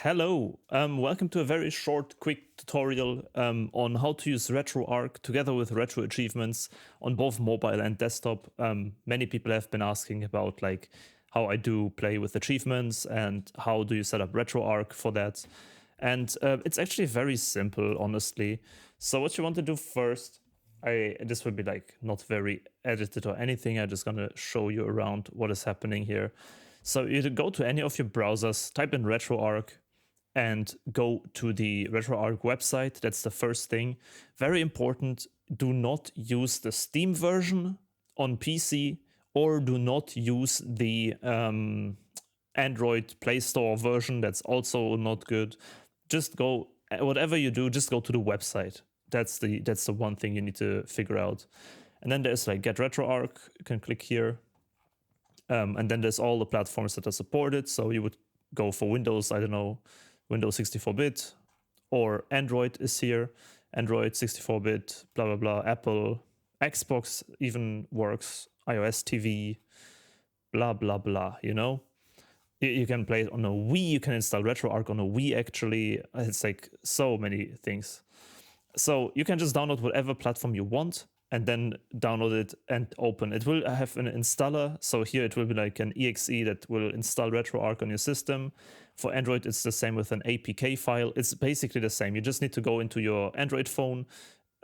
Hello, welcome to a very short, quick tutorial on how to use RetroArch together with RetroAchievements on both mobile and desktop. Many people have been asking about like how I do play with achievements and how do you set up RetroArch for that. And it's actually very simple, honestly. So what you want to do first, this will be like not very edited or anything. I'm just gonna show you around what is happening here. So you go to any of your browsers, type in RetroArch, and go to the RetroArch website. That's the first thing. Very important, do not use the Steam version on PC, or do not use the Android Play Store version. That's also not good. Just go, whatever you do, just go to the website. That's the one thing you need to figure out. And then there's like Get RetroArch. You can click here. And then there's all the platforms that are supported. So you would go for Windows, I don't know, Windows 64-bit, or Android is here, Android 64-bit, blah, blah, blah, Apple, Xbox even works, iOS TV, blah, blah, blah, you know? You can play it on a Wii, you can install RetroArch on a Wii, actually. It's like so many things. So you can just download whatever platform you want, and then download it and open. It will have an installer. So here it will be like an exe that will install RetroArch on your system. For Android, it's the same with an APK file. It's basically the same. You just need to go into your Android phone,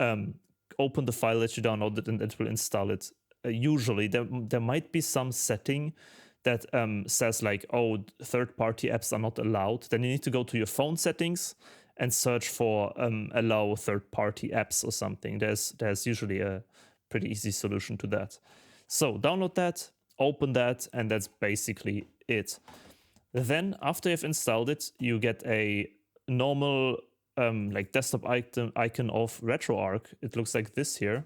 open the file that you downloaded, and it will install it. Usually, there might be some setting that says like, oh, third-party apps are not allowed. Then you need to go to your phone settings and search for allow third-party apps or something. There's usually a pretty easy solution to that. So download that, open that, and that's basically it. Then after you've installed it, you get a normal like desktop icon of RetroArch. It looks like this here.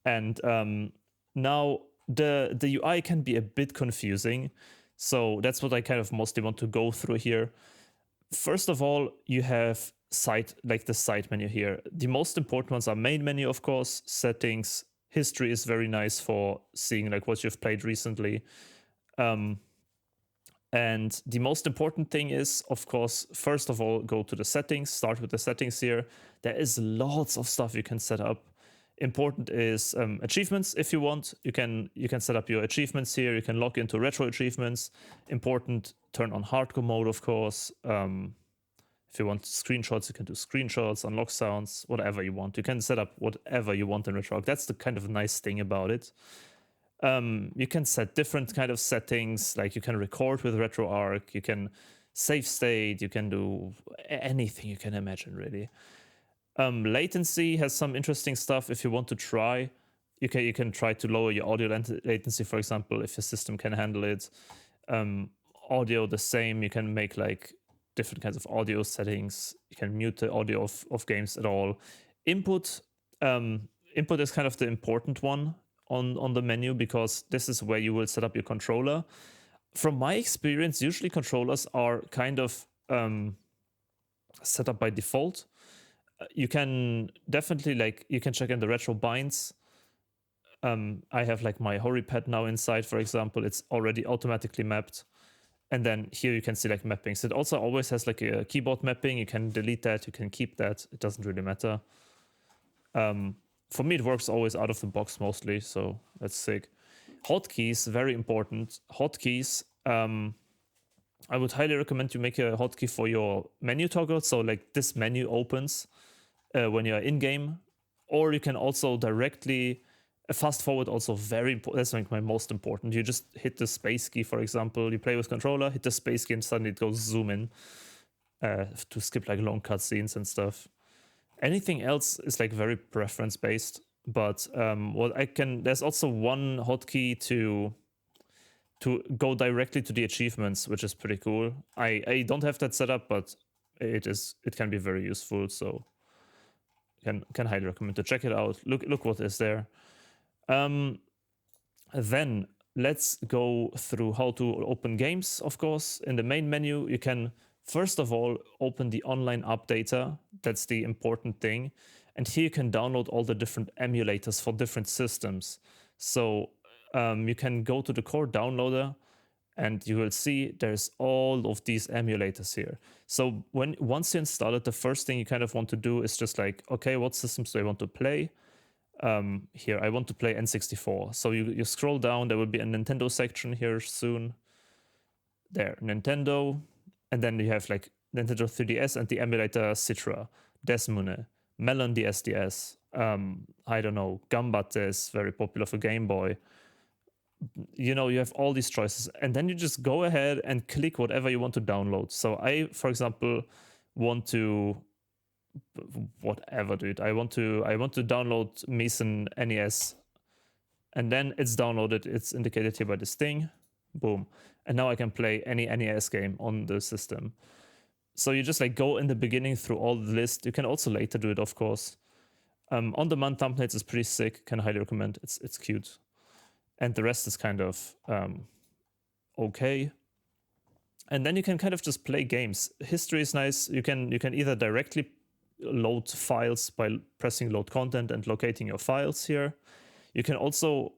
And now the UI can be a bit confusing. So that's what I kind of mostly want to go through here. First of all, you have the side menu here. The most important ones are main menu, of course, settings. History is very nice for seeing like what you've played recently. And the most important thing is, of course, first of all, go to the settings, start with the settings here. There is lots of stuff you can set up. Important is achievements. If you want, you can set up your achievements here. You can log into RetroAchievements. Important, turn on hardcore mode, of course. If you want screenshots, you can do screenshots, unlock sounds, whatever you want. You can set up whatever you want in RetroArch. That's the kind of nice thing about it. You can set different kind of settings, like you can record with RetroArch, you can save state, you can do anything you can imagine, really. Latency has some interesting stuff. If you want to try, you can try to lower your audio latency, for example, if your system can handle it. Audio the same. You can make like different kinds of audio settings. You can mute the audio of games at all. Input is kind of the important one on the menu, because this is where you will set up your controller. From my experience, usually controllers are kind of set up by default. You can definitely you can check in the retro binds. I have like my HoriPad now inside, for example. It's already automatically mapped. And then here you can select mappings. It also always has like a keyboard mapping. You can delete that, you can keep that. It doesn't really matter. For me, it works always out of the box mostly, so that's sick. Hotkeys, very important. Hotkeys, I would highly recommend you make a hotkey for your menu toggle. So like this menu opens when you're in-game, or you can also directly fast forward, also very important. That's like my most important. You just hit the space key, for example. You play with controller, hit the space key, and suddenly it goes zoom in to skip like long cutscenes and stuff. Anything else is like very preference based, but there's also one hotkey to go directly to the achievements, which is pretty cool. I don't have that set up, but it can be very useful. So can highly recommend to check it out. Look what is there. Then let's go through how to open games. Of course, in the main menu, you can first of all open the online app data. That's the important thing. And here you can download all the different emulators for different systems. So you can go to the core downloader and you will see there's all of these emulators here. So once you install it, the first thing you kind of want to do is just like, okay, what systems do I want to play? Here, I want to play N64. So you scroll down, there will be a Nintendo section here soon. There, Nintendo. And then you have like Nintendo 3DS and the emulator Citra, Desmune, Melon DSDS. I don't know, Gumbat is very popular for Game Boy. You know, you have all these choices, and then you just go ahead and click whatever you want to download. So I, for example, want to whatever, dude. I want to download Meson NES, and then it's downloaded. It's indicated here by this thing. Boom. And now I can play any NES game on the system. So you just like go in the beginning through all the list. You can also later do it, of course. On-demand thumbnails is pretty sick. Can highly recommend. It's cute. And the rest is kind of okay. And then you can kind of just play games. History is nice. You can either directly load files by pressing load content and locating your files here. You can also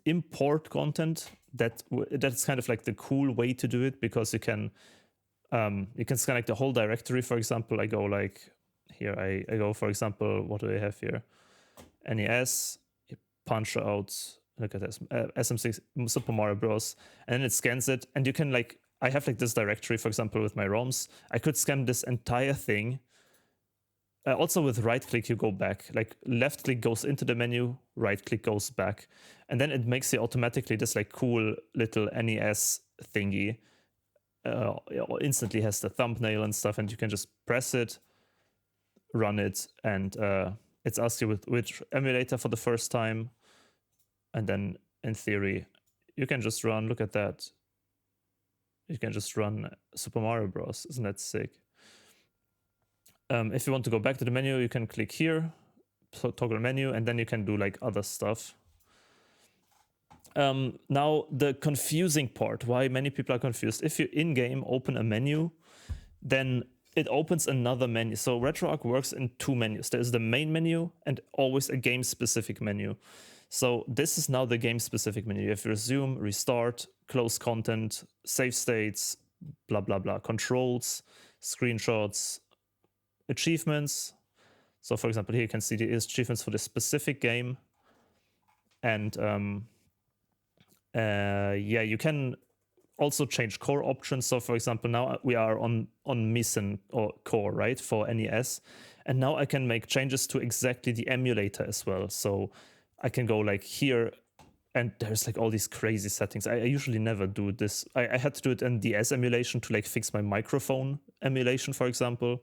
import content. That's kind of like the cool way to do it, because you can scan like the whole directory. For example, I go like here. I go, for example, what do I have here? NES, punch out. Look at this, SM6 Super Mario Bros. And then it scans it, and you can like, I have like this directory, for example, with my ROMs. I could scan this entire thing. Also with right click, you go back. Like left click goes into the menu, right click goes back. And then it makes you automatically this like cool little NES thingy. Instantly has the thumbnail and stuff, and you can just press it, run it, and it's asked you with which emulator for the first time. And then, in theory, you can just run, look at that. You can just run Super Mario Bros. Isn't that sick? If you want to go back to the menu, you can click here, toggle menu, and then you can do like other stuff. Now, the confusing part, why many people are confused. If you in-game open a menu, then it opens another menu. So RetroArch works in two menus. There's the main menu and always a game-specific menu. So this is now the game-specific menu. You have resume, restart, close content, save states, blah, blah, blah, controls, screenshots, achievements. So for example, here you can see the achievements for this specific game. And yeah, you can also change core options. So for example, now we are on Meson or core, right, for NES. And now I can make changes to exactly the emulator as well. So I can go like here, and there's like all these crazy settings. I usually never do this. I had to do it in DS emulation to like fix my microphone emulation, for example.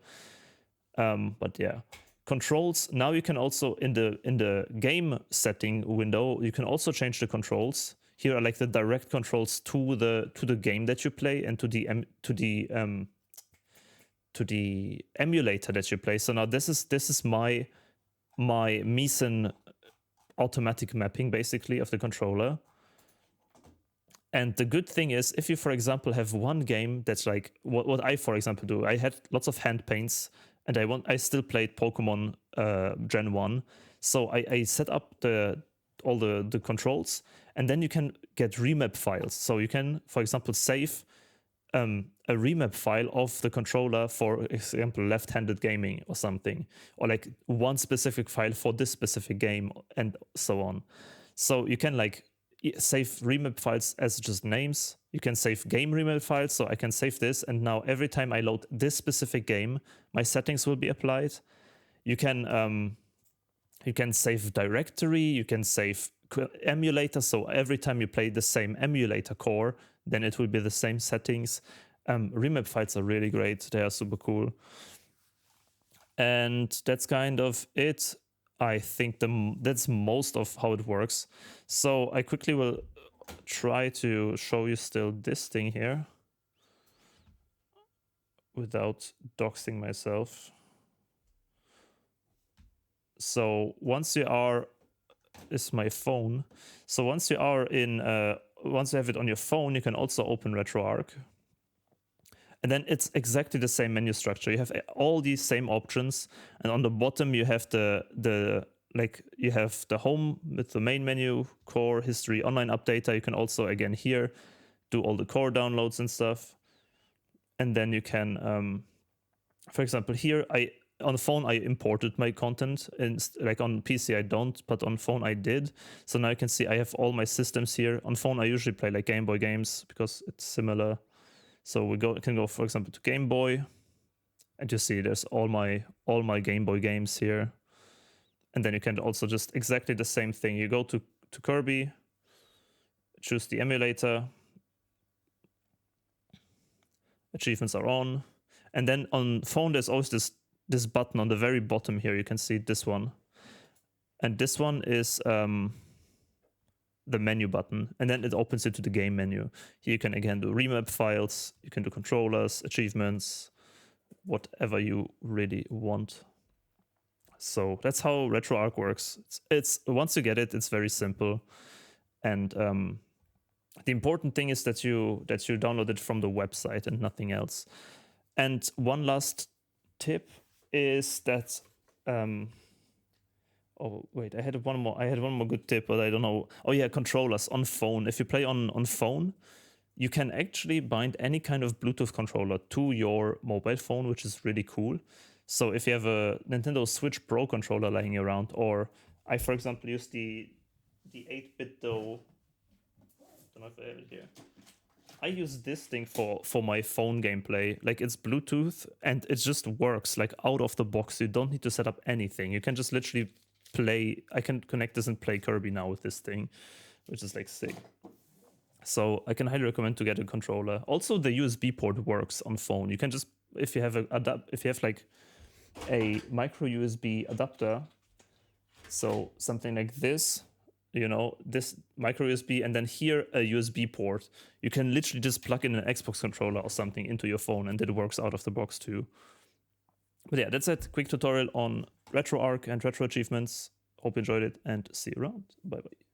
But yeah, controls. Now you can also in the game setting window, you can also change the controls. Here are like the direct controls to the game that you play and to the emulator that you play. So now this is my Meson automatic mapping basically of the controller. And the good thing is, if you, for example, have one game that's like what I, for example, do. I had lots of hand paints, and I still played Pokemon Gen 1. So I set up all the controls, and then you can get remap files. So you can, for example, save a remap file of the controller, for example, left-handed gaming or something, or like one specific file for this specific game, and so on. So you can like save remap files as just names. You can save game remap files. So I can save this, and now every time I load this specific game, my settings will be applied. You can save directory. You can save emulator. So every time you play the same emulator core, then it will be the same settings. Remap files are really great. They are super cool. And that's kind of it. I think that's most of how it works. So I quickly will try to show you still this thing here without doxing myself. So once you are, is my phone. So once you are in, once you have it on your phone, you can also open RetroArch. And then it's exactly the same menu structure. You have all these same options, and on the bottom you have you have the home with the main menu, core, history, online updater. You can also again here do all the core downloads and stuff. And then you can, for example, here on the phone I imported my content, and like on PC I don't, but on phone I did. So now you can see I have all my systems here. On phone I usually play like Game Boy games because it's similar. So we can go, for example, to Game Boy, and you see there's all my Game Boy games here. And then you can also just exactly the same thing. You go to Kirby, choose the emulator, achievements are on, and then on phone there's always this button on the very bottom here. You can see this one, and this one is the menu button, and then it opens it to the game menu. Here you can again do remap files, you can do controllers, achievements, whatever you really want. So that's how RetroArch works. It's once you get it, it's very simple, and the important thing is that you download it from the website and nothing else. And one last tip is that oh wait, I had one more good tip, but I don't know. Oh yeah, controllers on phone. If you play on phone, you can actually bind any kind of Bluetooth controller to your mobile phone, which is really cool. So if you have a Nintendo Switch Pro controller lying around, or I, for example, use the 8-bit though. I don't know if I have it here. I use this thing for my phone gameplay. Like, it's Bluetooth and it just works like out of the box. You don't need to set up anything. You can just literally play. I can connect this and play Kirby now with this thing, which is like sick. So I can highly recommend to get a controller. Also, the USB port works on phone. You can just, if you have like a micro USB adapter, so something like this, you know, this micro USB, and then here a USB port, you can literally just plug in an Xbox controller or something into your phone, and it works out of the box too. But yeah, that's it. Quick tutorial on RetroArch and RetroAchievements. Hope you enjoyed it, and see you around. Bye bye.